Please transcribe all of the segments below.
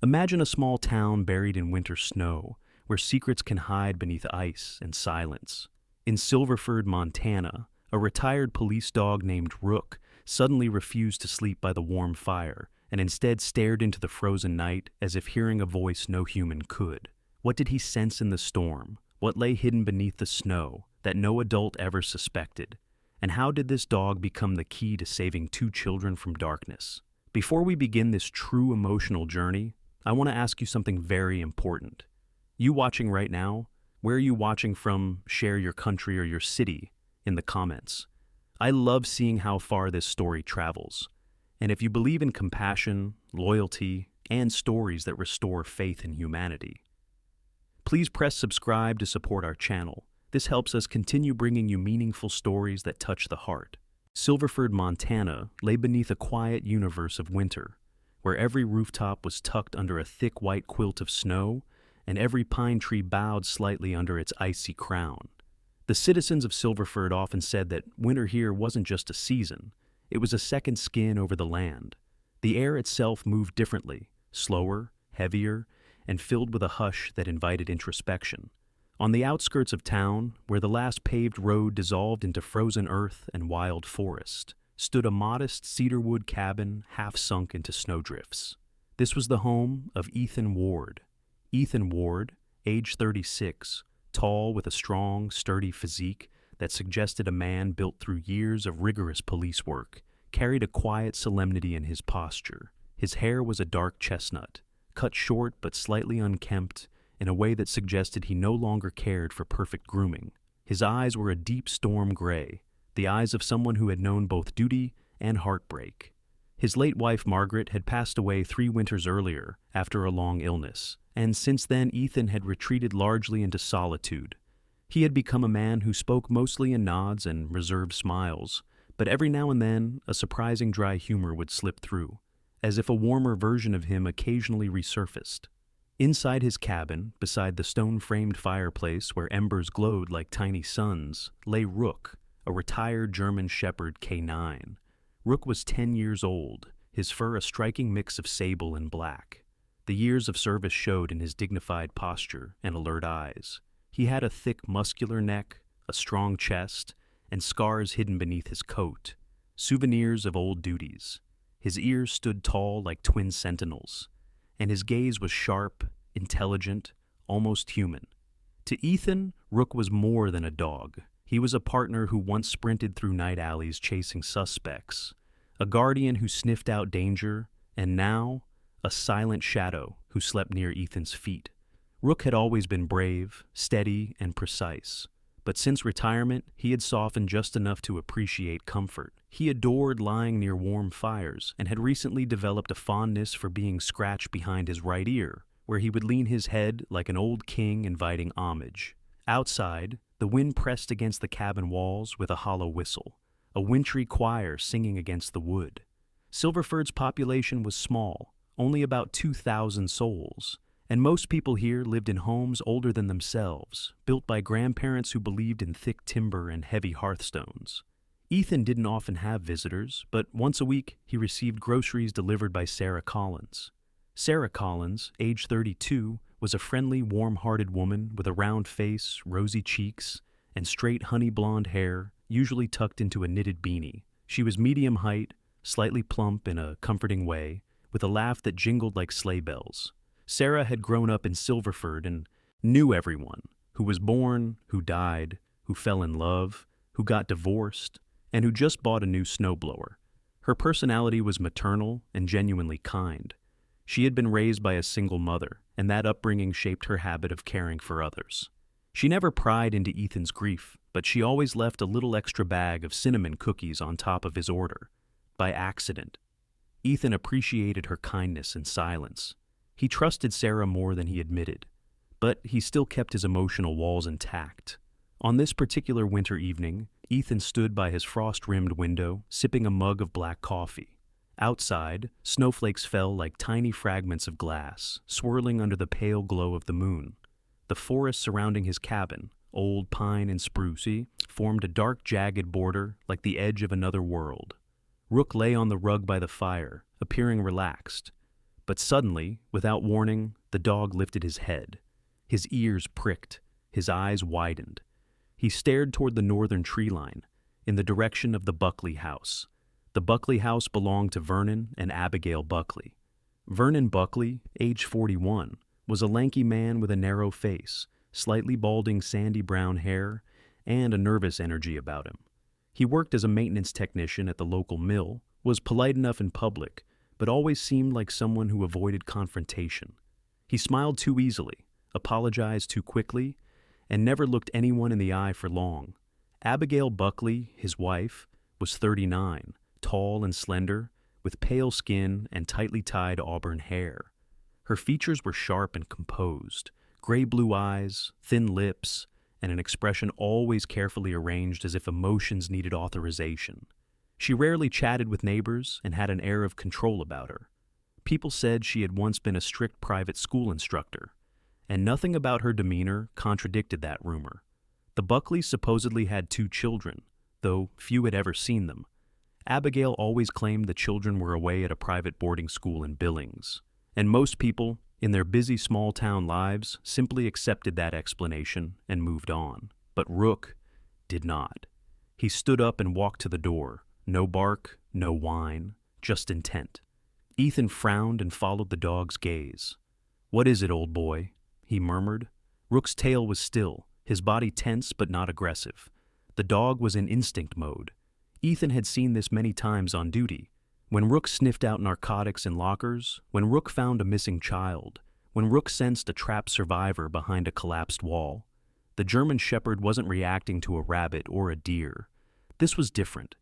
Imagine a small town buried in winter snow, where secrets can hide beneath ice and silence. In Silverford, Montana, a retired police dog named Rook suddenly refused to sleep by the warm fire and instead stared into the frozen night as if hearing a voice no human could. What did he sense in the storm? What lay hidden beneath the snow that no adult ever suspected? And how did this dog become the key to saving two children from darkness? Before we begin this true emotional journey, I want to ask you something very important. You watching right now, where are you watching from? Share your country or your city in the comments. I love seeing how far this story travels. And if you believe in compassion, loyalty, and stories that restore faith in humanity, please press subscribe to support our channel. This helps us continue bringing you meaningful stories that touch the heart. Silverford, Montana lay beneath a quiet universe of winter, where every rooftop was tucked under a thick white quilt of snow and every pine tree bowed slightly under its icy crown. The citizens of Silverford often said that winter here wasn't just a season, it was a second skin over the land. The air itself moved differently, slower, heavier, and filled with a hush that invited introspection. On the outskirts of town, where the last paved road dissolved into frozen earth and wild forest, stood a modest cedarwood cabin half sunk into snowdrifts. This was the home of Ethan Ward. Ethan Ward, age 36, tall with a strong, sturdy physique that suggested a man built through years of rigorous police work, carried a quiet solemnity in his posture. His hair was a dark chestnut, cut short but slightly unkempt in a way that suggested he no longer cared for perfect grooming. His eyes were a deep storm gray, the eyes of someone who had known both duty and heartbreak. His late wife Margaret had passed away 3 winters earlier after a long illness, and since then Ethan had retreated largely into solitude. He had become a man who spoke mostly in nods and reserved smiles, but every now and then a surprising dry humor would slip through, as if a warmer version of him occasionally resurfaced. Inside his cabin, beside the stone-framed fireplace where embers glowed like tiny suns, lay Rook, a retired German Shepherd K9. Rook was 10 years old, his fur a striking mix of sable and black. The years of service showed in his dignified posture and alert eyes. He had a thick, muscular neck, a strong chest, and scars hidden beneath his coat, souvenirs of old duties. His ears stood tall like twin sentinels, and his gaze was sharp, intelligent, almost human. To Ethan, Rook was more than a dog. He was a partner who once sprinted through night alleys chasing suspects, a guardian who sniffed out danger, and now, a silent shadow who slept near Ethan's feet. Rook had always been brave, steady, and precise, but since retirement, he had softened just enough to appreciate comfort. He adored lying near warm fires and had recently developed a fondness for being scratched behind his right ear, where he would lean his head like an old king inviting homage. Outside, the wind pressed against the cabin walls with a hollow whistle, a wintry choir singing against the wood. Silverford's population was small, only about 2,000 souls, and most people here lived in homes older than themselves, built by grandparents who believed in thick timber and heavy hearthstones. Ethan didn't often have visitors, but once a week he received groceries delivered by Sarah Collins. Sarah Collins, age 32, was a friendly, warm-hearted woman with a round face, rosy cheeks, and straight honey-blonde hair, usually tucked into a knitted beanie. She was medium height, slightly plump in a comforting way, with a laugh that jingled like sleigh bells. Sarah had grown up in Silverford and knew everyone, who was born, who died, who fell in love, who got divorced, and who just bought a new snowblower. Her personality was maternal and genuinely kind. She had been raised by a single mother, and that upbringing shaped her habit of caring for others. She never pried into Ethan's grief, but she always left a little extra bag of cinnamon cookies on top of his order, by accident. Ethan appreciated her kindness and silence. He trusted Sarah more than he admitted, but he still kept his emotional walls intact. On this particular winter evening, Ethan stood by his frost-rimmed window, sipping a mug of black coffee. Outside, snowflakes fell like tiny fragments of glass, swirling under the pale glow of the moon. The forest surrounding his cabin, old pine and spruce, formed a dark, jagged border like the edge of another world. Rook lay on the rug by the fire, appearing relaxed, But suddenly, without warning, the dog lifted his head. His ears pricked, his eyes widened. He stared toward the northern tree line, in the direction of the Buckley house. The Buckley house belonged to Vernon and Abigail Buckley. Vernon Buckley, age 41, was a lanky man with a narrow face, slightly balding sandy brown hair, and a nervous energy about him. He worked as a maintenance technician at the local mill, was polite enough in public, but always seemed like someone who avoided confrontation. He smiled too easily, apologized too quickly, and never looked anyone in the eye for long. Abigail Buckley, his wife, was 39, tall and slender, with pale skin and tightly tied auburn hair. Her features were sharp and composed, gray-blue eyes, thin lips, and an expression always carefully arranged as if emotions needed authorization. She rarely chatted with neighbors and had an air of control about her. People said she had once been a strict private school instructor, and nothing about her demeanor contradicted that rumor. The Buckleys supposedly had 2 children, though few had ever seen them. Abigail always claimed the children were away at a private boarding school in Billings, and most people, in their busy small-town lives, simply accepted that explanation and moved on. But Rook did not. He stood up and walked to the door. No bark, no whine, just intent. Ethan frowned and followed the dog's gaze. "What is it, old boy?" he murmured. Rook's tail was still, his body tense but not aggressive. The dog was in instinct mode. Ethan had seen this many times on duty. When Rook sniffed out narcotics in lockers, when Rook found a missing child, when Rook sensed a trapped survivor behind a collapsed wall. The German Shepherd wasn't reacting to a rabbit or a deer. This was different.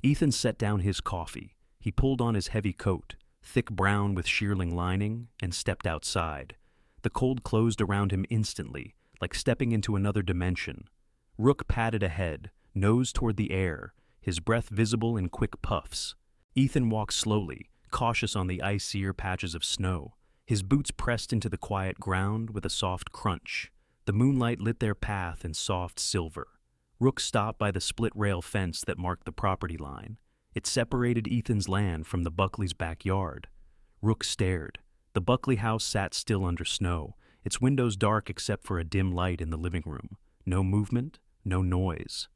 Ethan set down his coffee. He pulled on his heavy coat, thick brown with shearling lining, and stepped outside. The cold closed around him instantly, like stepping into another dimension. Rook padded ahead, nose toward the air, his breath visible in quick puffs. Ethan walked slowly, cautious on the icier patches of snow. His boots pressed into the quiet ground with a soft crunch. The moonlight lit their path in soft silver. Rook stopped by the split-rail fence that marked the property line. It separated Ethan's land from the Buckleys' backyard. Rook stared. The Buckley house sat still under snow, its windows dark except for a dim light in the living room. No movement, no noise.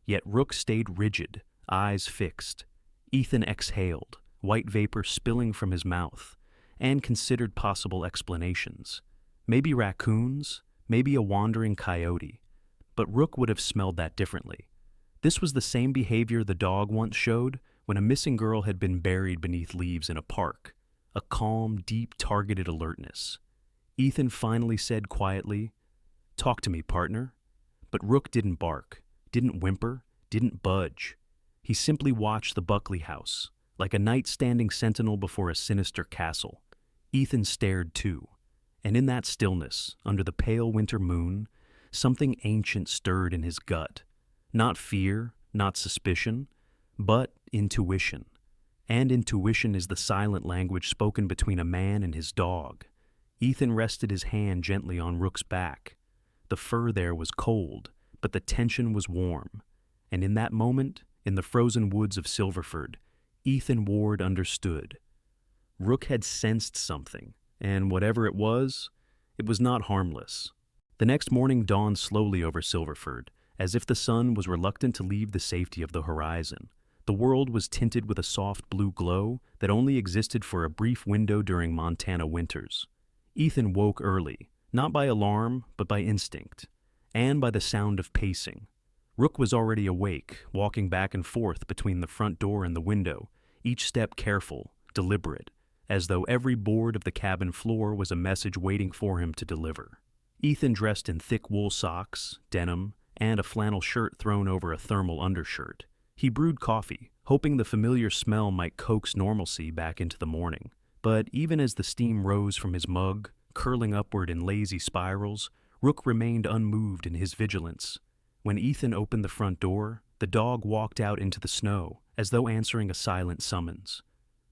Yet Rook stayed rigid, eyes fixed. Ethan exhaled, white vapor spilling from his mouth, and considered possible explanations. Maybe raccoons, maybe a wandering coyote. But Rook would have smelled that differently. This was the same behavior the dog once showed when a missing girl had been buried beneath leaves in a park. A calm, deep, targeted alertness. Ethan finally said quietly, "Talk to me, partner." But Rook didn't bark, didn't whimper, didn't budge. He simply watched the Buckley house, like a knight standing sentinel before a sinister castle. Ethan stared too, and in that stillness, under the pale winter moon, something ancient stirred in his gut. Not fear, not suspicion, but intuition. And intuition is the silent language spoken between a man and his dog. Ethan rested his hand gently on Rook's back. The fur there was cold, but the tension was warm. And in that moment, in the frozen woods of Silverford, Ethan Ward understood. Rook had sensed something, and whatever it was not harmless. The next morning dawned slowly over Silverford, as if the sun was reluctant to leave the safety of the horizon. The world was tinted with a soft blue glow that only existed for a brief window during Montana winters. Ethan woke early, not by alarm, but by instinct, and by the sound of pacing. Rook was already awake, walking back and forth between the front door and the window, each step careful, deliberate, as though every board of the cabin floor was a message waiting for him to deliver. Ethan dressed in thick wool socks, denim, and a flannel shirt thrown over a thermal undershirt. He brewed coffee, hoping the familiar smell might coax normalcy back into the morning. But even as the steam rose from his mug, curling upward in lazy spirals, Rook remained unmoved in his vigilance. When Ethan opened the front door, the dog walked out into the snow, as though answering a silent summons.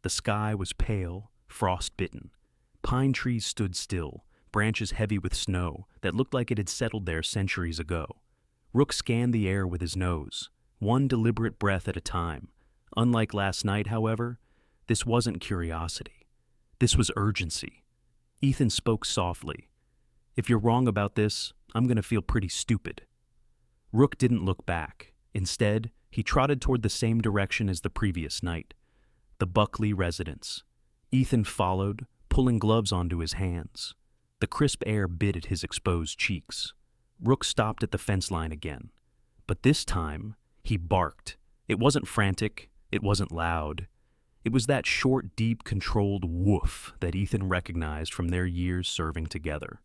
The sky was pale, frost-bitten. Pine trees stood still, branches heavy with snow that looked like it had settled there centuries ago. Rook scanned the air with his nose, one deliberate breath at a time. Unlike last night, however, this wasn't curiosity. This was urgency. Ethan spoke softly. If you're wrong about this, I'm going to feel pretty stupid. Rook didn't look back. Instead, he trotted toward the same direction as the previous night, the Buckley residence. Ethan followed, pulling gloves onto his hands. The crisp air bit at his exposed cheeks. Rook stopped at the fence line again. But this time, he barked. It wasn't frantic. It wasn't loud. It was that short, deep, controlled woof that Ethan recognized from their years serving together.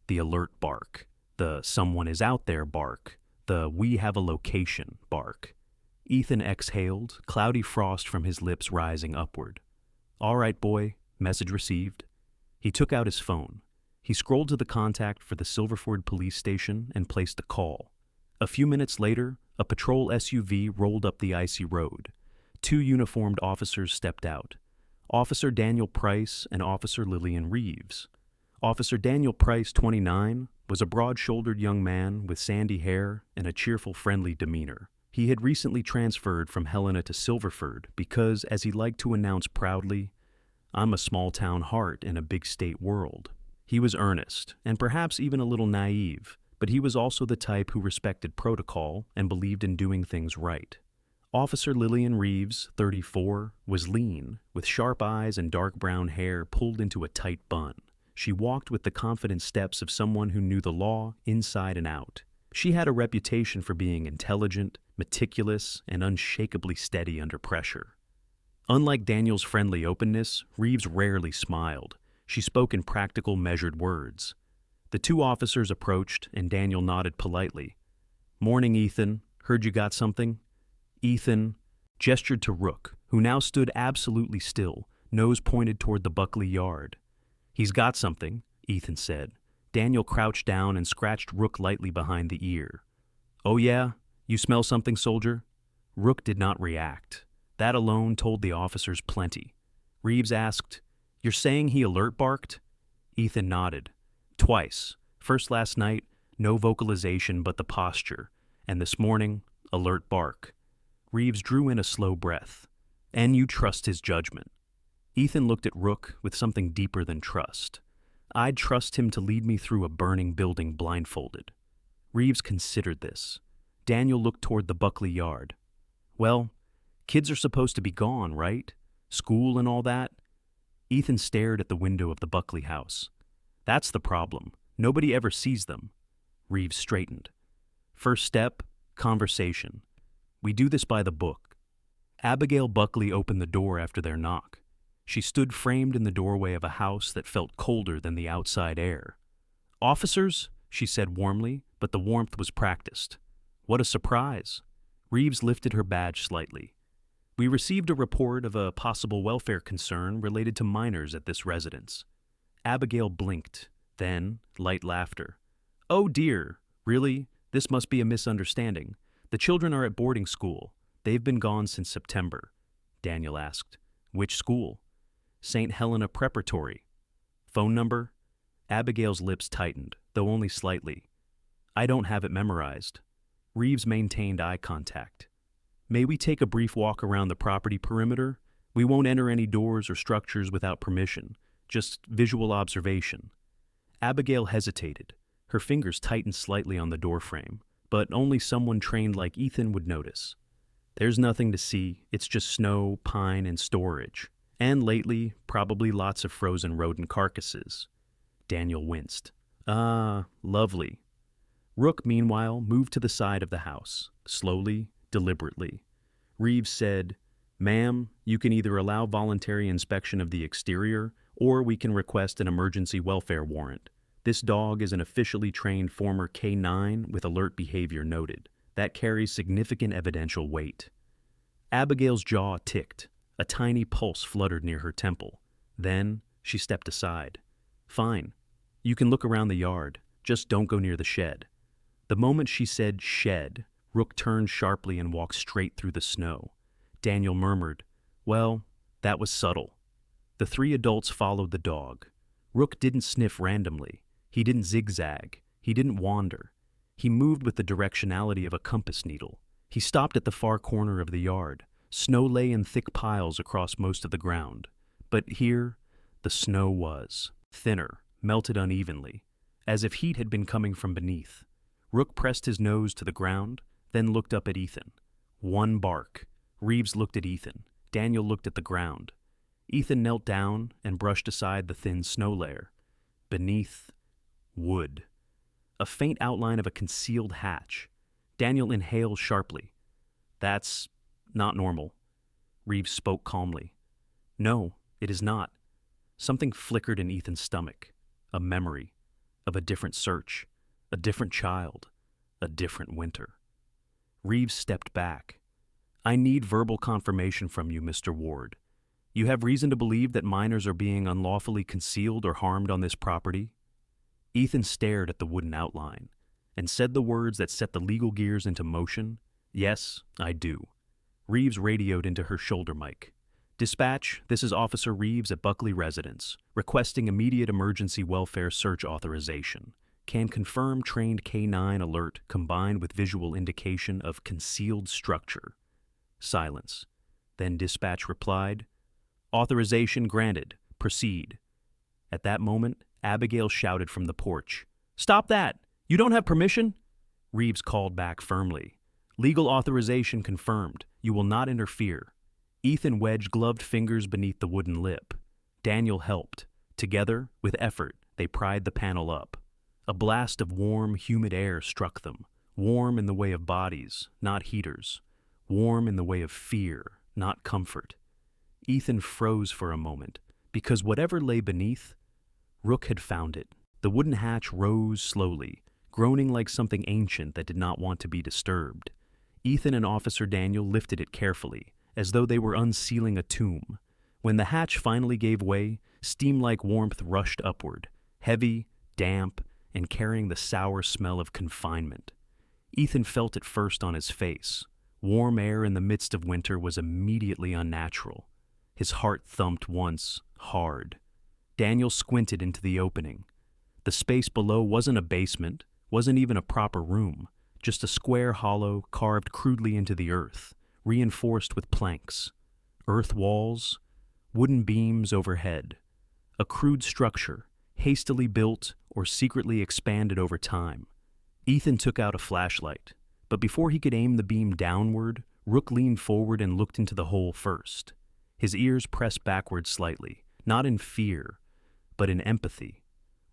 The alert bark. The someone is out there bark. The we have a location bark. Ethan exhaled, cloudy frost from his lips rising upward. All right, boy, message received. He took out his phone. He scrolled to the contact for the Silverford police station and placed a call. A few minutes later, a patrol SUV rolled up the icy road. 2 uniformed officers stepped out. Officer Daniel Price and Officer Lillian Reeves. Officer Daniel Price, 29, was a broad-shouldered young man with sandy hair and a cheerful, friendly demeanor. He had recently transferred from Helena to Silverford because, as he liked to announce proudly, I'm a small-town heart in a big state world. He was earnest, and perhaps even a little naive, but he was also the type who respected protocol and believed in doing things right. Officer Lillian Reeves, 34, was lean, with sharp eyes and dark brown hair pulled into a tight bun. She walked with the confident steps of someone who knew the law inside and out. She had a reputation for being intelligent, meticulous, and unshakably steady under pressure. Unlike Daniel's friendly openness, Reeves rarely smiled. She spoke in practical, measured words. The 2 officers approached, and Daniel nodded politely. Morning, Ethan. Heard you got something? Ethan gestured to Rook, who now stood absolutely still, nose pointed toward the Buckley yard. He's got something, Ethan said. Daniel crouched down and scratched Rook lightly behind the ear. Oh yeah? You smell something, soldier? Rook did not react. That alone told the officers plenty. Reeves asked, You're saying he alert barked? Ethan nodded. Twice. First last night, no vocalization but the posture. And this morning, alert bark. Reeves drew in a slow breath. And you trust his judgment. Ethan looked at Rook with something deeper than trust. I'd trust him to lead me through a burning building blindfolded. Reeves considered this. Daniel looked toward the Buckley yard. Well, kids are supposed to be gone, right? School and all that? Ethan stared at the window of the Buckley house. That's the problem. Nobody ever sees them. Reeves straightened. First step, conversation. We do this by the book. Abigail Buckley opened the door after their knock. She stood framed in the doorway of a house that felt colder than the outside air. Officers, she said warmly, but the warmth was practiced. What a surprise. Reeves lifted her badge slightly. We received a report of a possible welfare concern related to minors at this residence. Abigail blinked, then light laughter. Oh dear, really? This must be a misunderstanding. The children are at boarding school. They've been gone since September. Daniel asked. Which school? St. Helena Preparatory. Phone number? Abigail's lips tightened, though only slightly. I don't have it memorized. Reeves maintained eye contact. May we take a brief walk around the property perimeter? We won't enter any doors or structures without permission, just visual observation. Abigail hesitated. Her fingers tightened slightly on the doorframe, but only someone trained like Ethan would notice. There's nothing to see. It's just snow, pine, and storage. And lately, probably lots of frozen rodent carcasses. Daniel winced. Ah, lovely. Rook, meanwhile, moved to the side of the house, slowly, deliberately. Reeves said, Ma'am, you can either allow voluntary inspection of the exterior, or we can request an emergency welfare warrant. This dog is an officially trained former K9 with alert behavior noted. That carries significant evidential weight. Abigail's jaw ticked. A tiny pulse fluttered near her temple. Then she stepped aside. Fine. You can look around the yard. Just don't go near the shed. The moment she said shed, Rook turned sharply and walked straight through the snow. Daniel murmured, Well, that was subtle. The 3 adults followed the dog. Rook didn't sniff randomly. He didn't zigzag. He didn't wander. He moved with the directionality of a compass needle. He stopped at the far corner of the yard. Snow lay in thick piles across most of the ground. But here, The snow was thinner, melted unevenly, as if heat had been coming from beneath. Rook pressed his nose to the ground, then looked up at Ethan. One bark. Reeves looked at Ethan. Daniel looked at the ground. Ethan knelt down and brushed aside the thin snow layer. Beneath, wood. A faint outline of a concealed hatch. Daniel inhaled sharply. That's not normal. Reeves spoke calmly. No, it is not. Something flickered in Ethan's stomach. A memory of a different search, a different child, a different winter. Reeves stepped back. I need verbal confirmation from you, Mr. Ward. You have reason to believe that minors are being unlawfully concealed or harmed on this property? Ethan stared at the wooden outline and said the words that set the legal gears into motion. Yes, I do. Reeves radioed into her shoulder mic. Dispatch, this is Officer Reeves at Buckley Residence, requesting immediate emergency welfare search authorization. Can confirm trained K9 alert combined with visual indication of concealed structure. Silence. Then dispatch replied, Authorization granted. Proceed. At that moment, Abigail shouted from the porch, Stop that! You don't have permission? Reeves called back firmly. Legal authorization confirmed. You will not interfere. Ethan wedged gloved fingers beneath the wooden lip. Daniel helped. Together, with effort, they pried the panel up. A blast of warm, humid air struck them. Warm in the way of bodies, not heaters. Warm in the way of fear, not comfort. Ethan froze for a moment, because whatever lay beneath, Rook had found it. The wooden hatch rose slowly, groaning like something ancient that did not want to be disturbed. Ethan and Officer Daniel lifted it carefully, as though they were unsealing a tomb. When the hatch finally gave way, steam-like warmth rushed upward, heavy, damp, and carrying the sour smell of confinement. Ethan felt it first on his face. Warm air in the midst of winter was immediately unnatural. His heart thumped once, hard. Daniel squinted into the opening. The space below wasn't a basement, wasn't even a proper room, just a square hollow carved crudely into the earth, reinforced with planks. Earth walls, wooden beams overhead. A crude structure, hastily built or secretly expanded over time. Ethan took out a flashlight, but before he could aim the beam downward, Rook leaned forward and looked into the hole first. His ears pressed backward slightly, not in fear, but in empathy.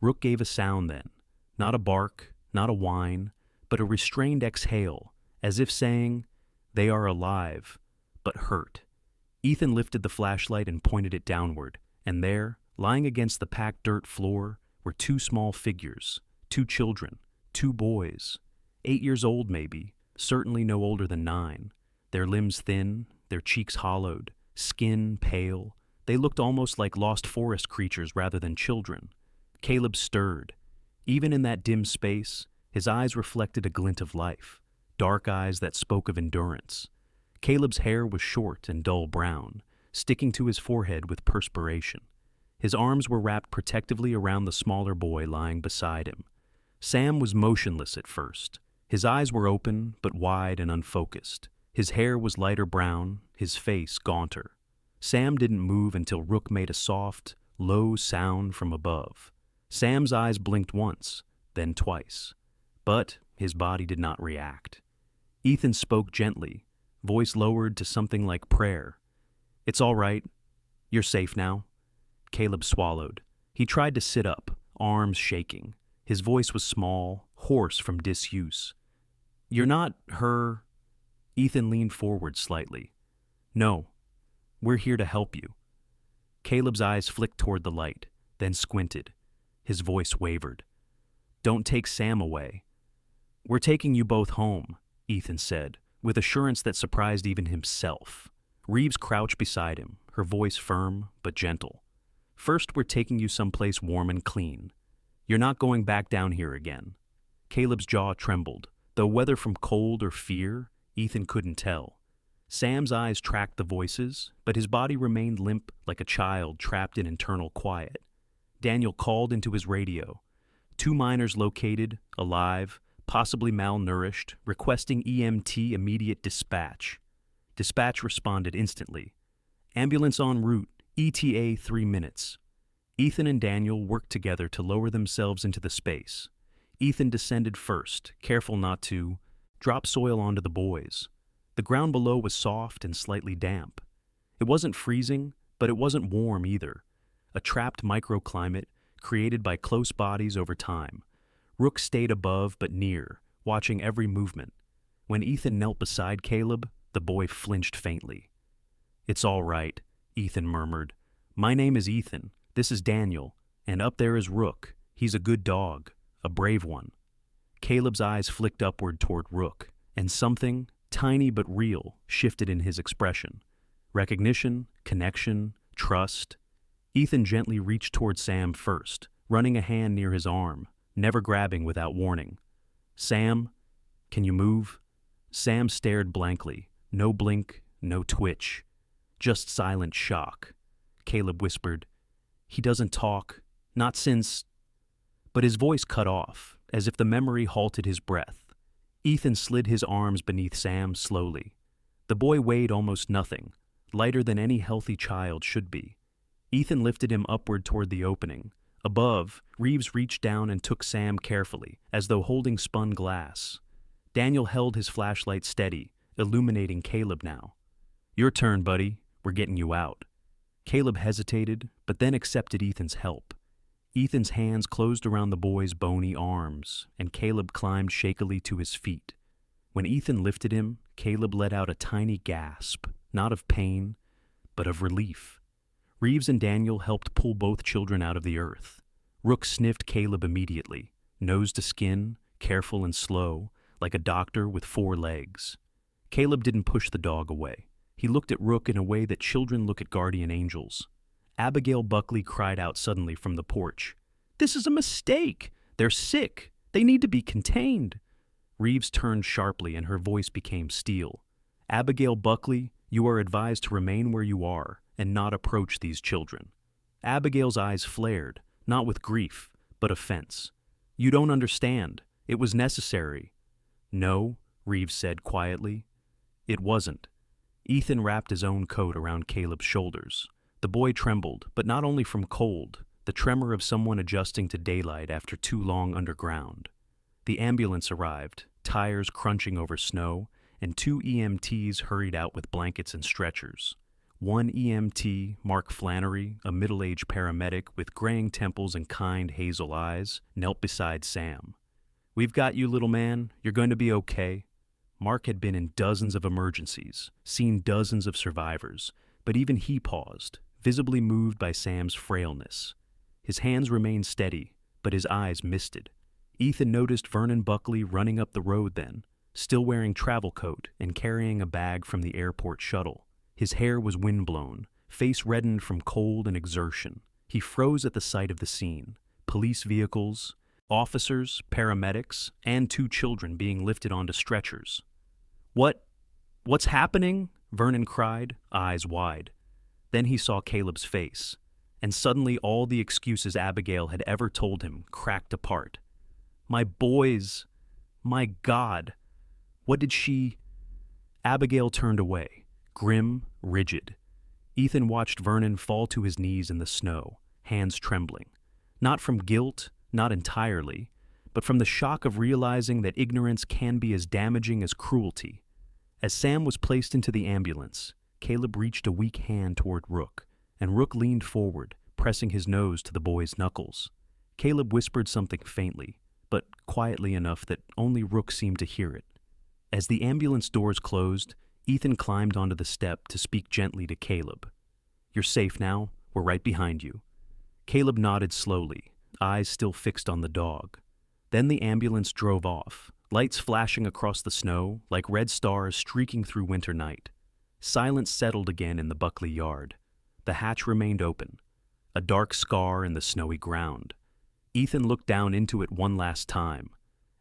Rook gave a sound then, not a bark, not a whine, but a restrained exhale, as if saying, They are alive, but hurt. Ethan lifted the flashlight and pointed it downward, and there, lying against the packed dirt floor, were two small figures, two children, two boys, 8 years old maybe, certainly no older than 9, their limbs thin, their cheeks hollowed, skin pale. They looked almost like lost forest creatures rather than children. Caleb stirred. Even in that dim space, his eyes reflected a glint of life, dark eyes that spoke of endurance. Caleb's hair was short and dull brown, sticking to his forehead with perspiration. His arms were wrapped protectively around the smaller boy lying beside him. Sam was motionless at first. His eyes were open, but wide and unfocused. His hair was lighter brown, his face gaunter. Sam didn't move until Rook made a soft, low sound from above. Sam's eyes blinked once, then twice. But his body did not react. Ethan spoke gently, voice lowered to something like prayer. It's all right. You're safe now. Caleb swallowed. He tried to sit up, arms shaking. His voice was small, hoarse from disuse. You're not her... Ethan leaned forward slightly. No, we're here to help you. Caleb's eyes flicked toward the light, then squinted. His voice wavered. Don't take Sam away. We're taking you both home, Ethan said, with assurance that surprised even himself. Reeves crouched beside him, her voice firm but gentle. First, we're taking you someplace warm and clean. You're not going back down here again. Caleb's jaw trembled, though whether from cold or fear, Ethan couldn't tell. Sam's eyes tracked the voices, but his body remained limp like a child trapped in internal quiet. Daniel called into his radio. 2 minors located, alive, possibly malnourished, requesting EMT immediate dispatch. Dispatch responded instantly. Ambulance en route, ETA 3 minutes. Ethan and Daniel worked together to lower themselves into the space. Ethan descended first, careful not to drop soil onto the boys. The ground below was soft and slightly damp. It wasn't freezing, but it wasn't warm either. A trapped microclimate created by close bodies over time. Rook stayed above but near, watching every movement. When Ethan knelt beside Caleb, the boy flinched faintly. "It's all right," Ethan murmured. "My name is Ethan. This is Daniel. And up there is Rook. He's a good dog, a brave one." Caleb's eyes flicked upward toward Rook, and something, tiny but real, shifted in his expression. Recognition, connection, trust. Ethan gently reached toward Sam first, running a hand near his arm, never grabbing without warning. "Sam, can you move?" Sam stared blankly, no blink, no twitch, just silent shock. Caleb whispered, "He doesn't talk, not since—" But his voice cut off, as if the memory halted his breath. Ethan slid his arms beneath Sam slowly. The boy weighed almost nothing, lighter than any healthy child should be. Ethan lifted him upward toward the opening. Above, Reeves reached down and took Sam carefully, as though holding spun glass. Daniel held his flashlight steady, illuminating Caleb now. "Your turn, buddy. We're getting you out." Caleb hesitated, but then accepted Ethan's help. Ethan's hands closed around the boy's bony arms, and Caleb climbed shakily to his feet. When Ethan lifted him, Caleb let out a tiny gasp, not of pain, but of relief. Reeves and Daniel helped pull both children out of the earth. Rook sniffed Caleb immediately, nose to skin, careful and slow, like a doctor with 4 legs. Caleb didn't push the dog away. He looked at Rook in a way that children look at guardian angels. Abigail Buckley cried out suddenly from the porch, "This is a mistake! They're sick! They need to be contained!" Reeves turned sharply and her voice became steel. "Abigail Buckley, you are advised to remain where you are and not approach these children." Abigail's eyes flared, not with grief, but offense. "You don't understand. It was necessary." "No," Reeves said quietly. "It wasn't." Ethan wrapped his own coat around Caleb's shoulders. The boy trembled, but not only from cold, the tremor of someone adjusting to daylight after too long underground. The ambulance arrived, tires crunching over snow, and 2 EMTs hurried out with blankets and stretchers. One EMT, Mark Flannery, a middle-aged paramedic with graying temples and kind hazel eyes, knelt beside Sam. "We've got you, little man. You're going to be okay." Mark had been in dozens of emergencies, seen dozens of survivors, but even he paused, visibly moved by Sam's frailness. His hands remained steady, but his eyes misted. Ethan noticed Vernon Buckley running up the road then, still wearing travel coat and carrying a bag from the airport shuttle. His hair was windblown, face reddened from cold and exertion. He froze at the sight of the scene. Police vehicles, officers, paramedics, and 2 children being lifted onto stretchers. What's happening?" Vernon cried, eyes wide. Then he saw Caleb's face, and suddenly all the excuses Abigail had ever told him cracked apart. "My boys! My God! What did she—" Abigail turned away, grim, rigid. Ethan watched Vernon fall to his knees in the snow, hands trembling. Not from guilt, not entirely, but from the shock of realizing that ignorance can be as damaging as cruelty. As Sam was placed into the ambulance, Caleb reached a weak hand toward Rook, and Rook leaned forward, pressing his nose to the boy's knuckles. Caleb whispered something faintly, but quietly enough that only Rook seemed to hear it. As the ambulance doors closed, Ethan climbed onto the step to speak gently to Caleb. "You're safe now. We're right behind you." Caleb nodded slowly, eyes still fixed on the dog. Then the ambulance drove off, lights flashing across the snow like red stars streaking through winter night. Silence settled again in the Buckley yard. The hatch remained open, a dark scar in the snowy ground. Ethan looked down into it one last time,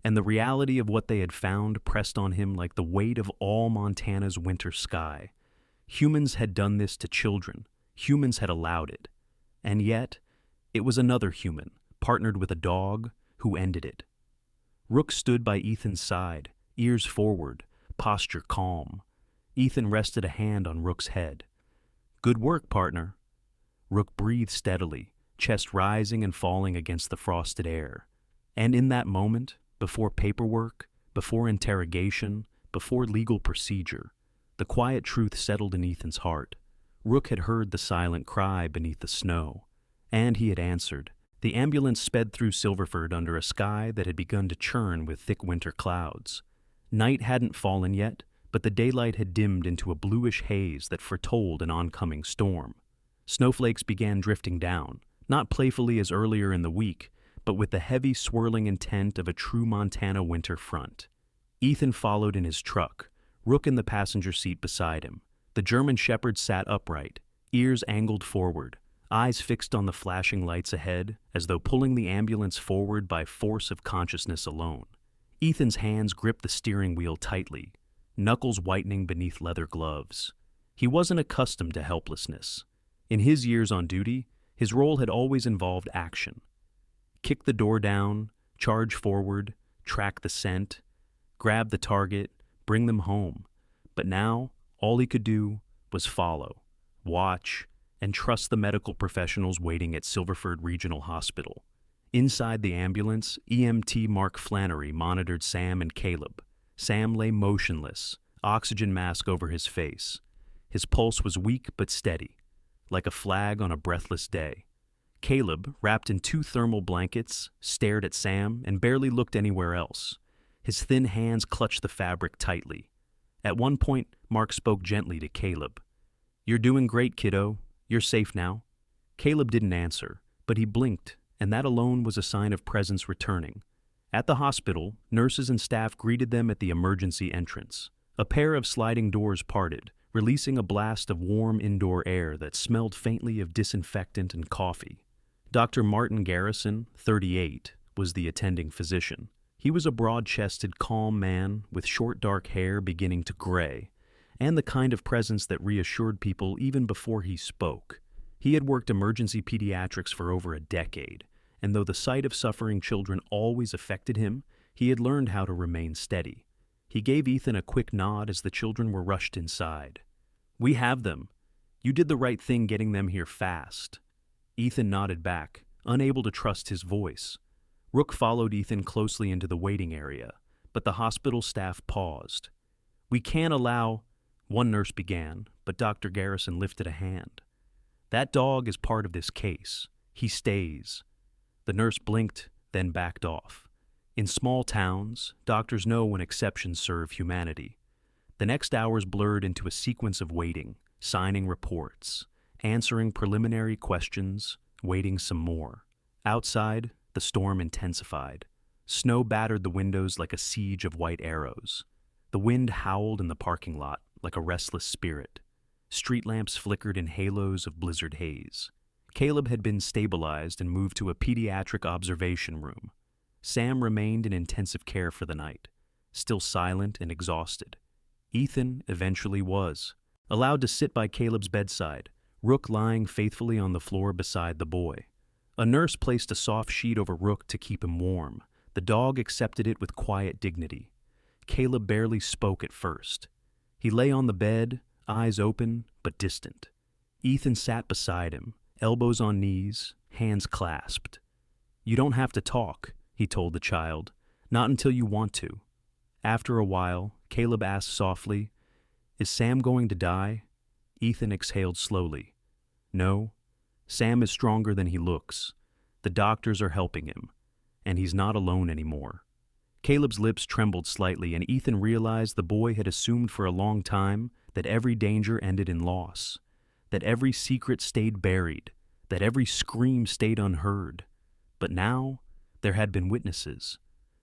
and the reality of what they had found pressed on him like the weight of all Montana's winter sky. Humans had done this to children. Humans had allowed it. And yet, it was another human, partnered with a dog, who ended it. Rook stood by Ethan's side, ears forward, posture calm. Ethan rested a hand on Rook's head. "Good work, partner." Rook breathed steadily, chest rising and falling against the frosted air. And in that moment, before paperwork, before interrogation, before legal procedure, the quiet truth settled in Ethan's heart. Rook had heard the silent cry beneath the snow, and he had answered. The ambulance sped through Silverford under a sky that had begun to churn with thick winter clouds. Night hadn't fallen yet, but the daylight had dimmed into a bluish haze that foretold an oncoming storm. Snowflakes began drifting down, not playfully as earlier in the week, but with the heavy swirling intent of a true Montana winter front. Ethan followed in his truck, Rook in the passenger seat beside him. The German shepherd sat upright, ears angled forward, eyes fixed on the flashing lights ahead, as though pulling the ambulance forward by force of consciousness alone. Ethan's hands gripped the steering wheel tightly, knuckles whitening beneath leather gloves. He wasn't accustomed to helplessness. In his years on duty, his role had always involved action. Kick the door down, charge forward, track the scent, grab the target, bring them home. But now, all he could do was follow, watch, and trust the medical professionals waiting at Silverford Regional Hospital. Inside the ambulance, EMT Mark Flannery monitored Sam and Caleb. Sam lay motionless, oxygen mask over his face. His pulse was weak but steady, like a flag on a breathless day. Caleb, wrapped in 2 thermal blankets, stared at Sam and barely looked anywhere else. His thin hands clutched the fabric tightly. At one point, Mark spoke gently to Caleb. "You're doing great, kiddo. You're safe now." Caleb didn't answer, but he blinked, and that alone was a sign of presence returning. At the hospital, nurses and staff greeted them at the emergency entrance. A pair of sliding doors parted, releasing a blast of warm indoor air that smelled faintly of disinfectant and coffee. Dr. Martin Garrison, 38, was the attending physician. He was a broad-chested, calm man with short dark hair beginning to gray, and the kind of presence that reassured people even before he spoke. He had worked emergency pediatrics for over a decade, and though the sight of suffering children always affected him, he had learned how to remain steady. He gave Ethan a quick nod as the children were rushed inside. "We have them. You did the right thing getting them here fast." Ethan nodded back, unable to trust his voice. Rook followed Ethan closely into the waiting area, but the hospital staff paused. "We can't allow—" one nurse began, but Dr. Garrison lifted a hand. "That dog is part of this case. He stays." The nurse blinked, then backed off. In small towns, doctors know when exceptions serve humanity. The next hours blurred into a sequence of waiting, signing reports, answering preliminary questions, waiting some more. Outside, the storm intensified. Snow battered the windows like a siege of white arrows. The wind howled in the parking lot like a restless spirit. Street lamps flickered in halos of blizzard haze. Caleb had been stabilized and moved to a pediatric observation room. Sam remained in intensive care for the night, still silent and exhausted. Ethan eventually was, allowed to sit by Caleb's bedside, Rook lying faithfully on the floor beside the boy. A nurse placed a soft sheet over Rook to keep him warm. The dog accepted it with quiet dignity. Caleb barely spoke at first. He lay on the bed, eyes open but distant. Ethan sat beside him, elbows on knees, hands clasped. "You don't have to talk," he told the child, "not until you want to." After a while, Caleb asked softly, "Is Sam going to die?" Ethan exhaled slowly. "No, Sam is stronger than he looks. The doctors are helping him, and he's not alone anymore." Caleb's lips trembled slightly, and Ethan realized the boy had assumed for a long time that every danger ended in loss, that every secret stayed buried, that every scream stayed unheard. But now, there had been witnesses.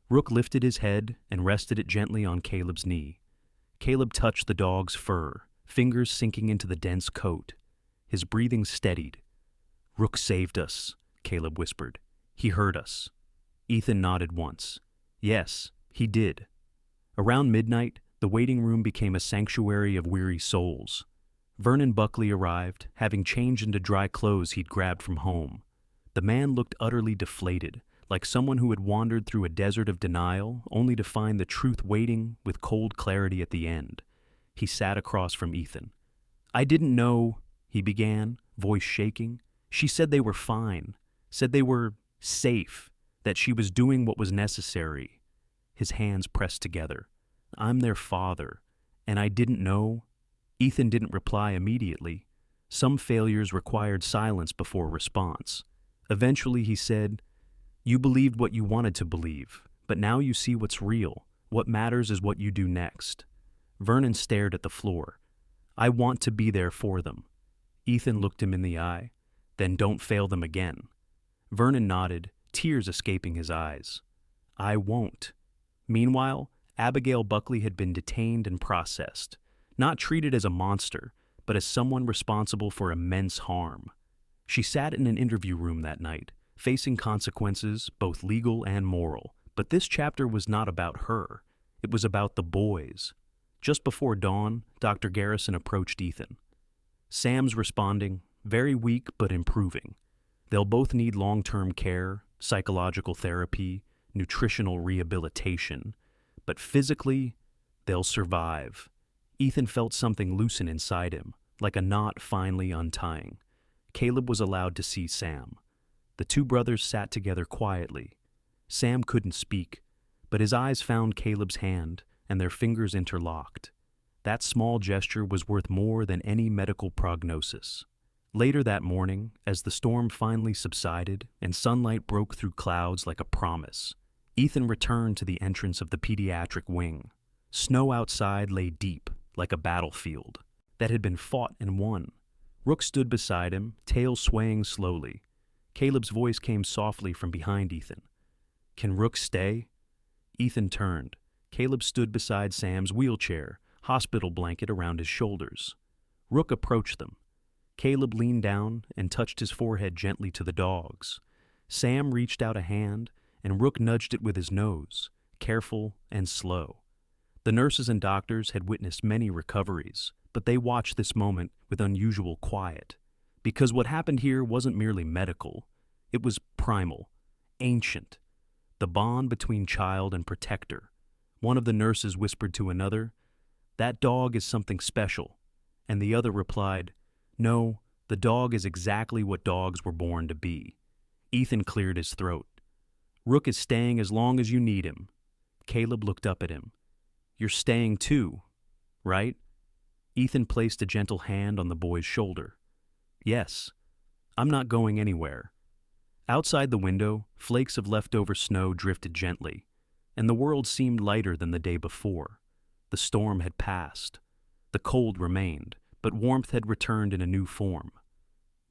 Rook lifted his head and rested it gently on Caleb's knee. Caleb touched the dog's fur, fingers sinking into the dense coat. His breathing steadied. "Rook saved us," Caleb whispered. "He heard us." Ethan nodded once. Yes, he did. Around midnight, the waiting room became a sanctuary of weary souls. Vernon Buckley arrived, having changed into dry clothes he'd grabbed from home. The man looked utterly deflated, like someone who had wandered through a desert of denial only to find the truth waiting with cold clarity at the end. He sat across from Ethan. "I didn't know," he began, voice shaking. "She said they were fine. Said they were safe, that she was doing what was necessary. His hands pressed together. I'm their father, and I didn't know. Ethan didn't reply immediately. Some failures required silence before response. Eventually he said, You believed what you wanted to believe, but now you see what's real. What matters is what you do next. Vernon stared at the floor. I want to be there for them. Ethan looked him in the eye. Then don't fail them again. Vernon nodded, tears escaping his eyes. I won't. Meanwhile, Abigail Buckley had been detained and processed, not treated as a monster, but as someone responsible for immense harm. She sat in an interview room that night, facing consequences, both legal and moral. But this chapter was not about her. It was about the boys. Just before dawn, Dr. Garrison approached Ethan. Sam's responding, very weak but improving. They'll both need long-term care, psychological therapy, nutritional rehabilitation, but physically, they'll survive. Ethan felt something loosen inside him, like a knot finally untying. Caleb was allowed to see Sam. The two brothers sat together quietly. Sam couldn't speak, but his eyes found Caleb's hand, and their fingers interlocked. That small gesture was worth more than any medical prognosis. Later that morning, as the storm finally subsided and sunlight broke through clouds like a promise, Ethan returned to the entrance of the pediatric wing. Snow outside lay deep, like a battlefield, that had been fought and won. Rook stood beside him, tail swaying slowly. Caleb's voice came softly from behind Ethan. Can Rook stay? Ethan turned. Caleb stood beside Sam's wheelchair, hospital blanket around his shoulders. Rook approached them. Caleb leaned down and touched his forehead gently to the dog's. Sam reached out a hand, and Rook nudged it with his nose, careful and slow. The nurses and doctors had witnessed many recoveries, but they watched this moment with unusual quiet, because what happened here wasn't merely medical. It was primal, ancient, the bond between child and protector. One of the nurses whispered to another, "That dog is something special," and the other replied, "No, the dog is exactly what dogs were born to be." Ethan cleared his throat. "Rook is staying as long as you need him." Caleb looked up at him. "You're staying too, right?" Ethan placed a gentle hand on the boy's shoulder. "Yes, I'm not going anywhere." Outside the window, flakes of leftover snow drifted gently, and the world seemed lighter than the day before. The storm had passed. The cold remained, but warmth had returned in a new form.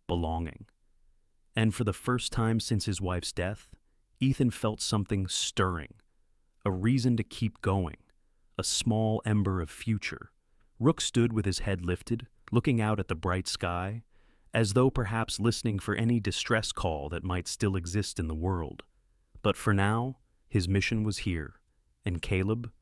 Belonging. And for the first time since his wife's death, Ethan felt something stirring. A reason to keep going. A small ember of future. Rook stood with his head lifted, looking out at the bright sky, as though perhaps listening for any distress call that might still exist in the world. But for now, his mission was here, and Caleb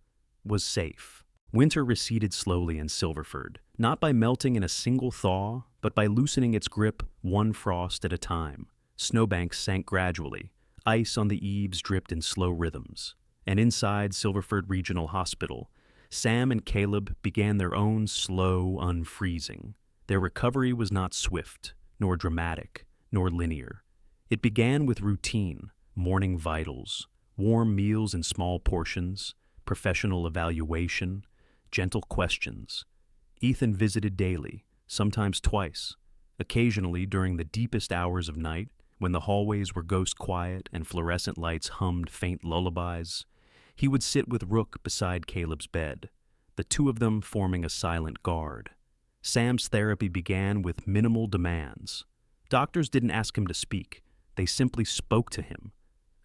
was safe. Winter receded slowly in Silverford, not by melting in a single thaw, but by loosening its grip one frost at a time. Snowbanks sank gradually. Ice on the eaves dripped in slow rhythms. And inside Silverford Regional Hospital, Sam and Caleb began their own slow unfreezing. Their recovery was not swift, nor dramatic, nor linear. It began with routine, morning vitals, warm meals in small portions, professional evaluation, gentle questions. Ethan visited daily, sometimes twice, occasionally during the deepest hours of night, when the hallways were ghost quiet and fluorescent lights hummed faint lullabies. He would sit with Rook beside Caleb's bed, the two of them forming a silent guard. Sam's therapy began with minimal demands. Doctors didn't ask him to speak. They simply spoke to him.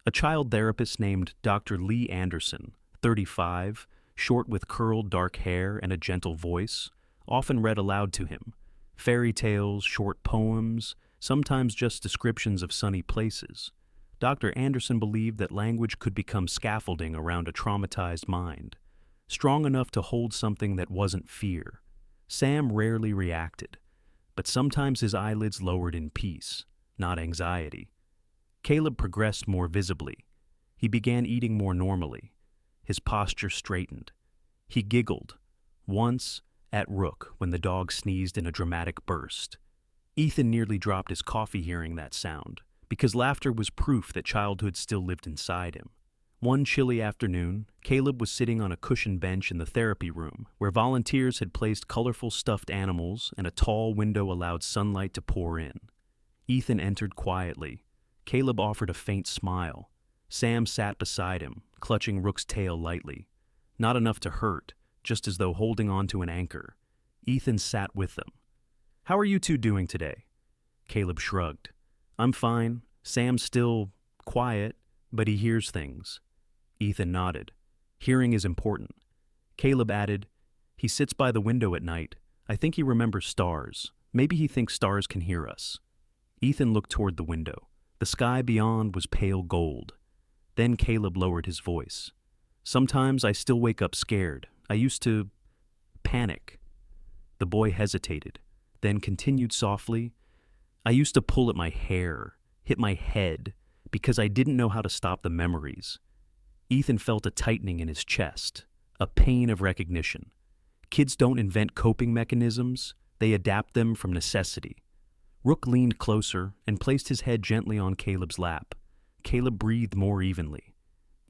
A child therapist named Dr. Lee Anderson, 35, short with curled dark hair and a gentle voice, often read aloud to him. Fairy tales, short poems, sometimes just descriptions of sunny places. Dr. Anderson believed that language could become scaffolding around a traumatized mind, strong enough to hold something that wasn't fear. Sam rarely reacted, but sometimes his eyelids lowered in peace, not anxiety. Caleb progressed more visibly. He began eating more normally. His posture straightened. He giggled, once at Rook when the dog sneezed in a dramatic burst. Ethan nearly dropped his coffee hearing that sound, because laughter was proof that childhood still lived inside him. One chilly afternoon, Caleb was sitting on a cushioned bench in the therapy room, where volunteers had placed colorful stuffed animals and a tall window allowed sunlight to pour in. Ethan entered quietly. Caleb offered a faint smile. Sam sat beside him, clutching Rook's tail lightly. Not enough to hurt, just as though holding on to an anchor. Ethan sat with them. "How are you two doing today?" Caleb shrugged. "I'm fine. Sam's still quiet, but he hears things." Ethan nodded. "Hearing is important." Caleb added, "He sits by the window at night. I think he remembers stars. Maybe he thinks stars can hear us." Ethan looked toward the window. The sky beyond was pale gold. Then Caleb lowered his voice. "Sometimes I still wake up scared. I used to panic." The boy hesitated, then continued softly, "I used to pull at my hair, hit my head, because I didn't know how to stop the memories." Ethan felt a tightening in his chest, a pain of recognition. Kids don't invent coping mechanisms, they adapt them from necessity. Rook leaned closer and placed his head gently on Caleb's lap. Caleb breathed more evenly.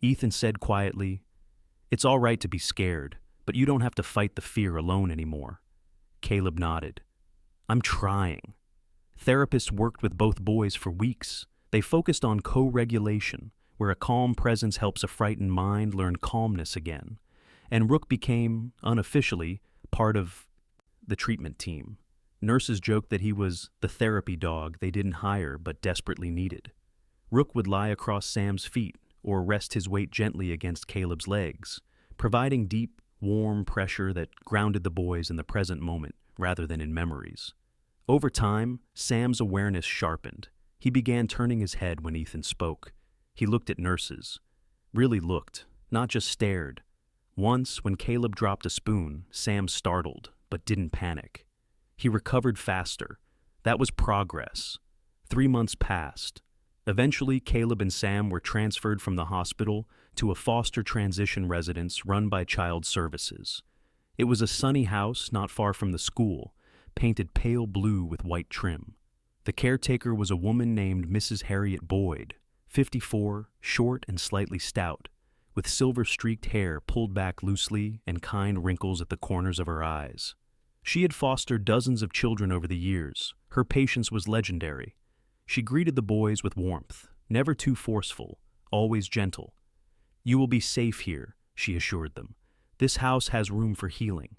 Ethan said quietly, "It's all right to be scared, but you don't have to fight the fear alone anymore." Caleb nodded. "I'm trying." Therapists worked with both boys for weeks. They focused on co-regulation, where a calm presence helps a frightened mind learn calmness again. And Rook became, unofficially, part of the treatment team. Nurses joked that he was the therapy dog they didn't hire but desperately needed. Rook would lie across Sam's feet or rest his weight gently against Caleb's legs, providing deep, warm pressure that grounded the boys in the present moment rather than in memories. Over time, Sam's awareness sharpened. He began turning his head when Ethan spoke. He looked at nurses. Really looked, not just stared. Once, when Caleb dropped a spoon, Sam startled, but didn't panic. He recovered faster. That was progress. 3 months passed. Eventually, Caleb and Sam were transferred from the hospital to a foster transition residence run by Child Services. It was a sunny house not far from the school, painted pale blue with white trim. The caretaker was a woman named Mrs. Harriet Boyd, 54, short and slightly stout, with silver-streaked hair pulled back loosely and kind wrinkles at the corners of her eyes. She had fostered dozens of children over the years. Her patience was legendary. She greeted the boys with warmth, never too forceful, always gentle. "You will be safe here," she assured them. "This house has room for healing."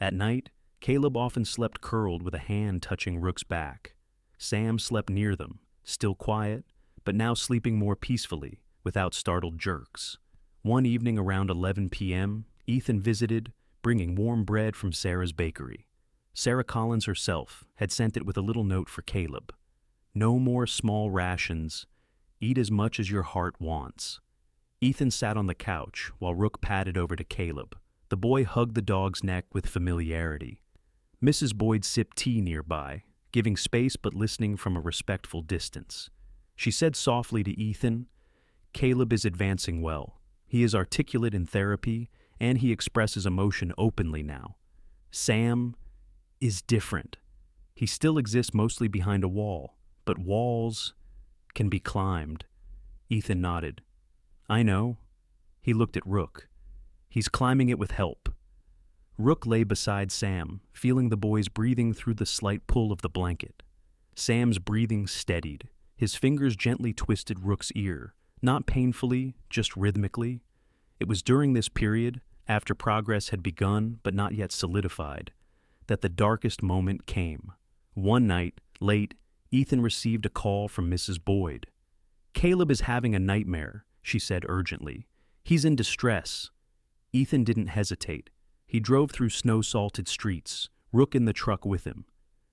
At night, Caleb often slept curled with a hand touching Rook's back. Sam slept near them, still quiet, but now sleeping more peacefully, without startled jerks. One evening around 11 p.m., Ethan visited, bringing warm bread from Sarah's bakery. Sarah Collins herself had sent it with a little note for Caleb. "No more small rations. Eat as much as your heart wants." Ethan sat on the couch while Rook padded over to Caleb. The boy hugged the dog's neck with familiarity. Mrs. Boyd sipped tea nearby, giving space but listening from a respectful distance. She said softly to Ethan, "Caleb is advancing well. He is articulate in therapy, and he expresses emotion openly now. Sam is different. He still exists mostly behind a wall, but walls can be climbed." Ethan nodded. "I know." He looked at Rook. "He's climbing it with help." Rook lay beside Sam, feeling the boy's breathing through the slight pull of the blanket. Sam's breathing steadied. His fingers gently twisted Rook's ear, not painfully, just rhythmically. It was during this period, after progress had begun but not yet solidified, that the darkest moment came. One night, late, Ethan received a call from Mrs. Boyd. "Caleb is having a nightmare," she said urgently. "He's in distress." Ethan didn't hesitate. He drove through snow-salted streets, Rook in the truck with him.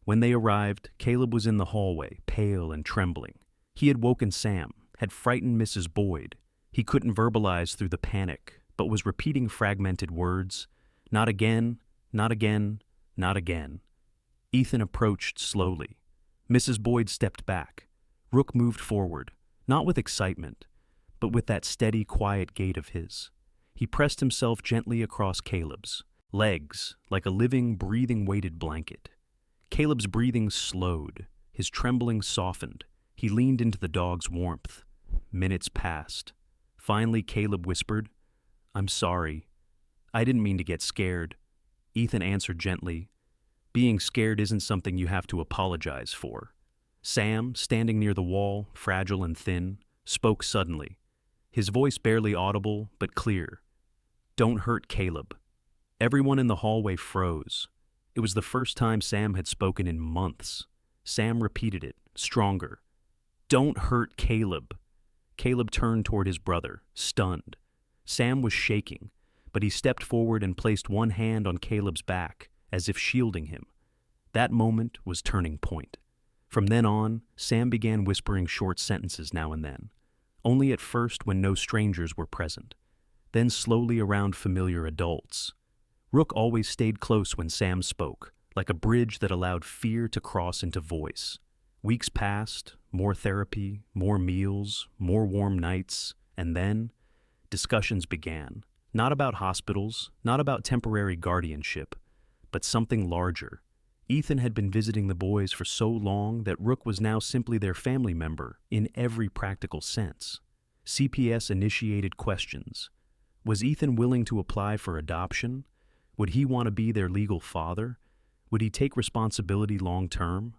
When they arrived, Caleb was in the hallway, pale and trembling. He had woken Sam, had frightened Mrs. Boyd. He couldn't verbalize through the panic, but was repeating fragmented words. "Not again, not again, not again." Ethan approached slowly. Mrs. Boyd stepped back. Rook moved forward, not with excitement, but with that steady, quiet gait of his. He pressed himself gently across Caleb's legs, like a living, breathing weighted blanket. Caleb's breathing slowed. His trembling softened. He He leaned into the dog's warmth. Minutes passed. Finally, Caleb whispered, "I'm sorry. I didn't mean to get scared." Ethan answered gently, "Being scared isn't something you have to apologize for." Sam, standing near the wall, fragile and thin, spoke suddenly, his voice barely audible but clear. "Don't hurt Caleb." Everyone in the hallway froze. It was the first time Sam had spoken in months. Sam repeated it, stronger. "Don't hurt Caleb." Caleb turned toward his brother, stunned. Sam was shaking, but he stepped forward and placed one hand on Caleb's back, as if shielding him. That moment was turning point. From then on, Sam began whispering short sentences now and then, only at first when no strangers were present, then slowly around familiar adults. Rook always stayed close when Sam spoke, like a bridge that allowed fear to cross into voice. Weeks passed, more therapy, more meals, more warm nights, and then discussions began. Not about hospitals, not about temporary guardianship, but something larger. Ethan had been visiting the boys for so long that Rook was now simply their family member in every practical sense. CPS initiated questions. Was Ethan willing to apply for adoption? Would he want to be their legal father? Would he take responsibility long term?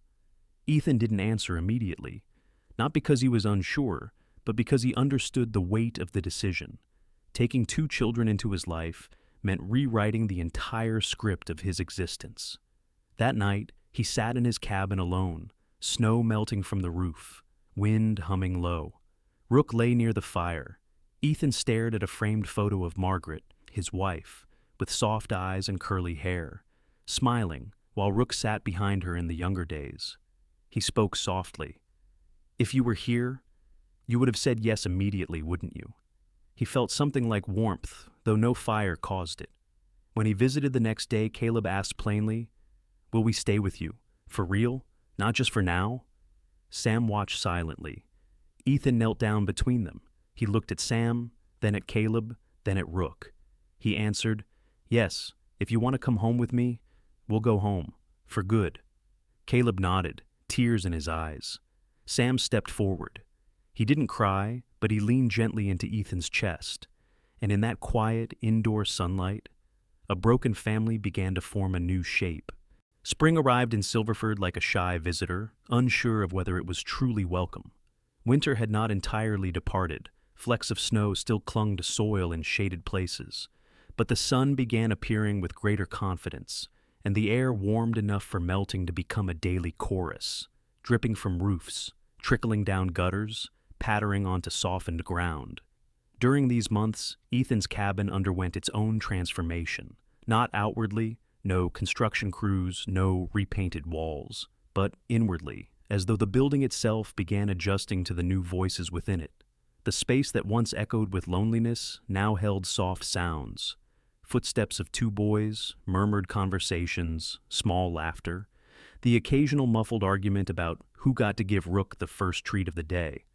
Ethan didn't answer immediately, not because he was unsure, but because he understood the weight of the decision. Taking 2 children into his life meant rewriting the entire script of his existence. That night, he sat in his cabin alone, snow melting from the roof, wind humming low. Rook lay near the fire. Ethan stared at a framed photo of Margaret, his wife, with soft eyes and curly hair, smiling while Rook sat behind her in the younger days. He spoke softly. "If you were here, you would have said yes immediately, wouldn't you?" He felt something like warmth, though no fire caused it. When he visited the next day, Caleb asked plainly, "Will we stay with you? For real? Not just for now?" Sam watched silently. Ethan knelt down between them. He looked at Sam, then at Caleb, then at Rook. He answered, "Yes, if you want to come home with me, we'll go home. For good." Caleb nodded, tears in his eyes. Sam stepped forward. He didn't cry, but he leaned gently into Ethan's chest. And in that quiet, indoor sunlight, a broken family began to form a new shape. Spring arrived in Silverford like a shy visitor, unsure of whether it was truly welcome. Winter had not entirely departed. Flecks of snow still clung to soil in shaded places. But the sun began appearing with greater confidence, and the air warmed enough for melting to become a daily chorus, dripping from roofs, trickling down gutters, pattering onto softened ground. During these months, Ethan's cabin underwent its own transformation, not outwardly, no construction crews, no repainted walls, but inwardly, as though the building itself began adjusting to the new voices within it. The space that once echoed with loneliness now held soft sounds. Footsteps of 2 boys, murmured conversations, small laughter, the occasional muffled argument about who got to give Rook the first treat of the day.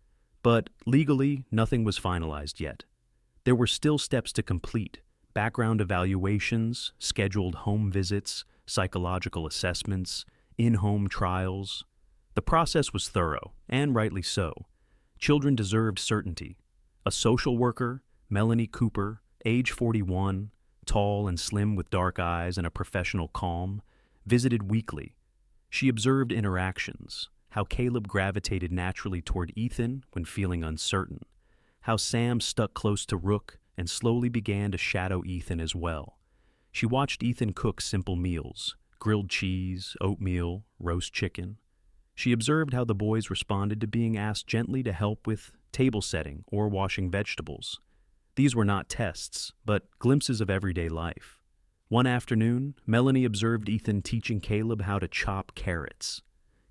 But legally, nothing was finalized yet. There were still steps to complete: background evaluations, scheduled home visits, psychological assessments, in-home trials. The process was thorough, and rightly so. Children deserved certainty. A social worker, Melanie Cooper, age 41, tall and slim with dark eyes and a professional calm, visited weekly. She observed interactions, how Caleb gravitated naturally toward Ethan when feeling uncertain, how Sam stuck close to Rook and slowly began to shadow Ethan as well. She watched Ethan cook simple meals, grilled cheese, oatmeal, roast chicken. She observed how the boys responded to being asked gently to help with table setting or washing vegetables. These were not tests, but glimpses of everyday life. One afternoon, Melanie observed Ethan teaching Caleb how to chop carrots.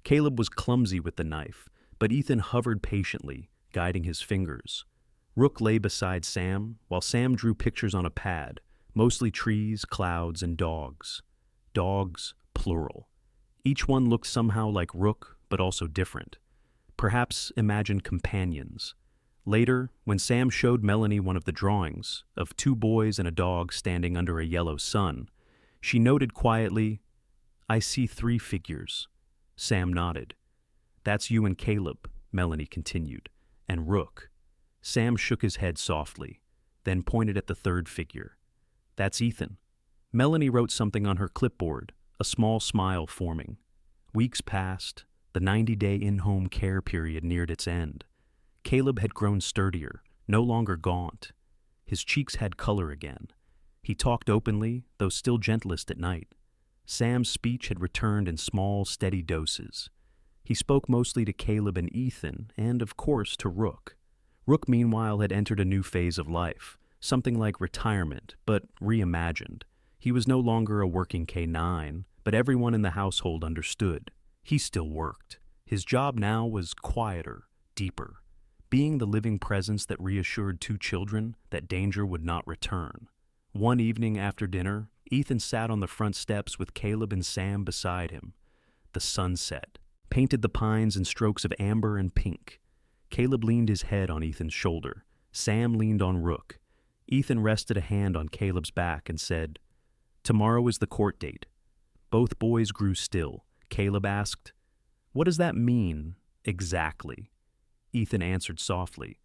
Caleb was clumsy with the knife, but Ethan hovered patiently, guiding his fingers. Rook lay beside Sam, while Sam drew pictures on a pad, mostly trees, clouds, and dogs. Dogs, plural. Each one looked somehow like Rook, but also different. Perhaps imagined companions. Later, when Sam showed Melanie one of the drawings of 2 boys and a dog standing under a yellow sun, she noted quietly, "I see 3 figures." Sam nodded. "That's you and Caleb. Melanie continued. And Rook. Sam shook his head softly, then pointed at the third figure. That's Ethan. Melanie wrote something on her clipboard, a small smile forming. Weeks passed. The 90-day in-home care period neared its end. Caleb had grown sturdier, no longer gaunt. His cheeks had color again. He talked openly, though still gentlest at night. Sam's speech had returned in small, steady doses. He spoke mostly to Caleb and Ethan, and of course to Rook. Rook, meanwhile, had entered a new phase of life, something like retirement, but reimagined. He was no longer a working K-9, but everyone in the household understood. He still worked. His job now was quieter, deeper, being the living presence that reassured two children that danger would not return. One evening after dinner, Ethan sat on the front steps with Caleb and Sam beside him. The sun set, painted the pines in strokes of amber and pink. Caleb leaned his head on Ethan's shoulder. Sam leaned on Rook. Ethan rested a hand on Caleb's back and said, "Tomorrow is the court date." Both boys grew still. Caleb asked, "What does that mean, exactly?" Ethan answered softly,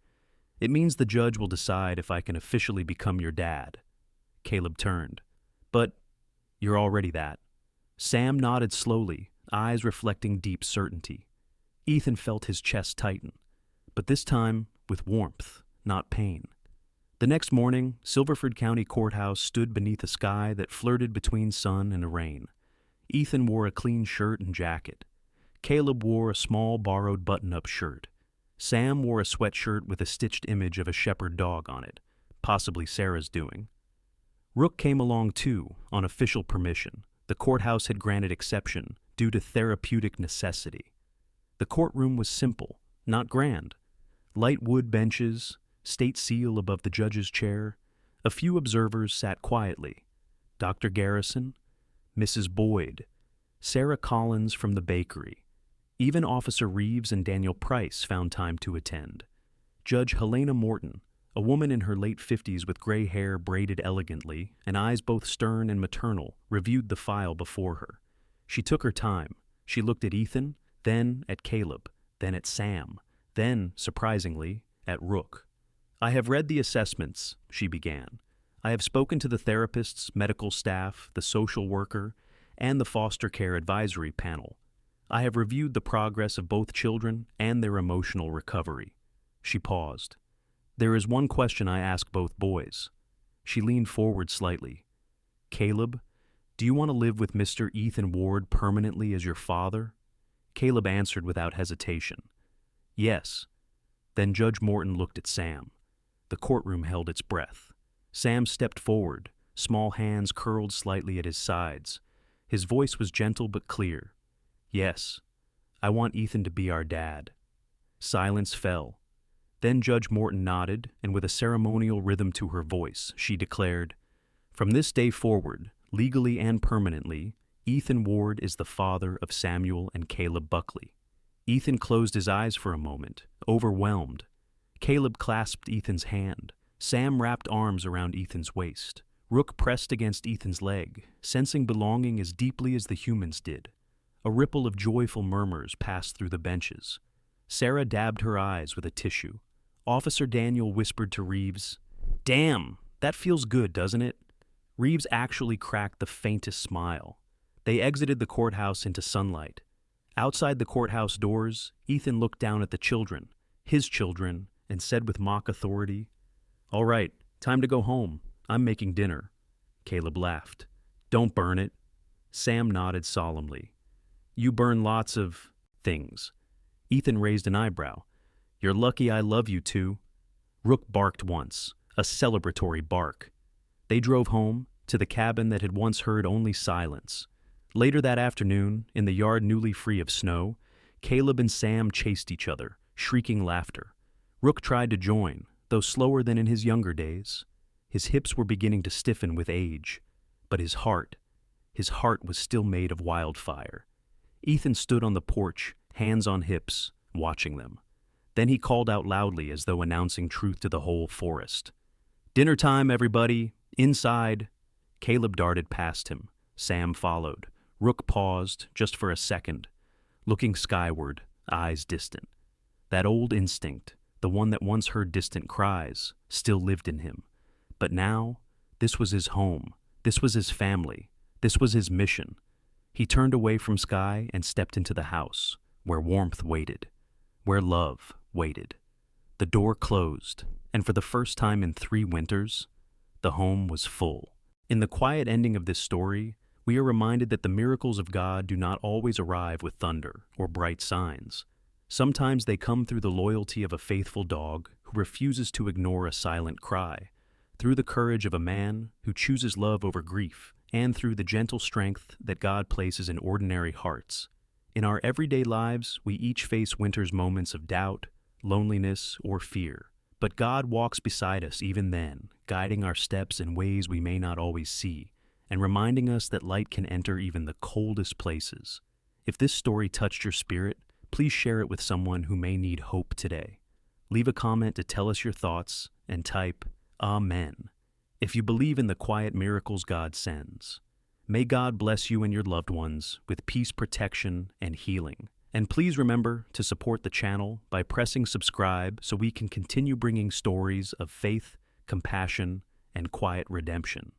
"It means the judge will decide if I can officially become your dad." Caleb turned. "But you're already that." Sam nodded slowly, eyes reflecting deep certainty. Ethan felt his chest tighten, but this time with warmth, not pain. The next morning, Silverford County Courthouse stood beneath a sky that flirted between sun and rain. Ethan wore a clean shirt and jacket. Caleb wore a small borrowed button-up shirt. Sam wore a sweatshirt with a stitched image of a shepherd dog on it, possibly Sarah's doing. Rook came along too, on official permission. The courthouse had granted exception due to therapeutic necessity. The courtroom was simple, not grand. Light wood benches, state seal above the judge's chair. A few observers sat quietly. Dr. Garrison, Mrs. Boyd, Sarah Collins from the bakery. Even Officer Reeves and Daniel Price found time to attend. Judge Helena Morton, a woman in her late 50s with gray hair braided elegantly and eyes both stern and maternal, reviewed the file before her. She took her time. She looked at Ethan, then at Caleb, then at Sam, then, surprisingly, at Rook. "I have read the assessments," she began. "I have spoken to the therapists, medical staff, the social worker, and the foster care advisory panel. I have reviewed the progress of both children and their emotional recovery." She paused. "There is one question I ask both boys." She leaned forward slightly. "Caleb, do you want to live with Mr. Ethan Ward permanently as your father?" Caleb answered without hesitation. "Yes." Then Judge Morton looked at Sam. The courtroom held its breath. Sam stepped forward, small hands curled slightly at his sides. His voice was gentle but clear. "Yes, I want Ethan to be our dad." Silence fell. Then Judge Morton nodded, and with a ceremonial rhythm to her voice, she declared, "From this day forward, legally and permanently, Ethan Ward is the father of Samuel and Caleb Buckley." Ethan closed his eyes for a moment, overwhelmed. Caleb clasped Ethan's hand. Sam wrapped arms around Ethan's waist. Rook pressed against Ethan's leg, sensing belonging as deeply as the humans did. A ripple of joyful murmurs passed through the benches. Sarah dabbed her eyes with a tissue. Officer Daniel whispered to Reeves, "Damn, that feels good, doesn't it?" Reeves actually cracked the faintest smile. They exited the courthouse into sunlight. Outside the courthouse doors, Ethan looked down at the children, his children, and said with mock authority, "All right, time to go home. I'm making dinner." Caleb laughed. "Don't burn it." Sam nodded solemnly. "You burn lots of things." Ethan raised an eyebrow. "You're lucky I love you too." Rook barked once, a celebratory bark. They drove home, to the cabin that had once heard only silence. Later that afternoon, in the yard newly free of snow, Caleb and Sam chased each other, shrieking laughter. Rook tried to join, though slower than in his younger days. His hips were beginning to stiffen with age, but his heart was still made of wildfire. Ethan stood on the porch, hands on hips, watching them. Then he called out loudly as though announcing truth to the whole forest. "Dinner time, everybody! Inside!" Caleb darted past him. Sam followed. Rook paused, just for a second, looking skyward, eyes distant. That old instinct, the one that once heard distant cries, still lived in him. But now, this was his home, this was his family, this was his mission. He turned away from Sky and stepped into the house, where warmth waited, where love waited. The door closed, and for the first time in 3 winters, the home was full. In the quiet ending of this story, we are reminded that the miracles of God do not always arrive with thunder or bright signs. Sometimes they come through the loyalty of a faithful dog who refuses to ignore a silent cry, through the courage of a man who chooses love over grief, and through the gentle strength that God places in ordinary hearts. In our everyday lives, we each face winter's moments of doubt, loneliness, or fear. But God walks beside us even then, guiding our steps in ways we may not always see, and reminding us that light can enter even the coldest places. If this story touched your spirit, please share it with someone who may need hope today. Leave a comment to tell us your thoughts and type Amen if you believe in the quiet miracles God sends. May God bless you and your loved ones with peace, protection, and healing. And please remember to support the channel by pressing subscribe so we can continue bringing stories of faith, compassion, and quiet redemption.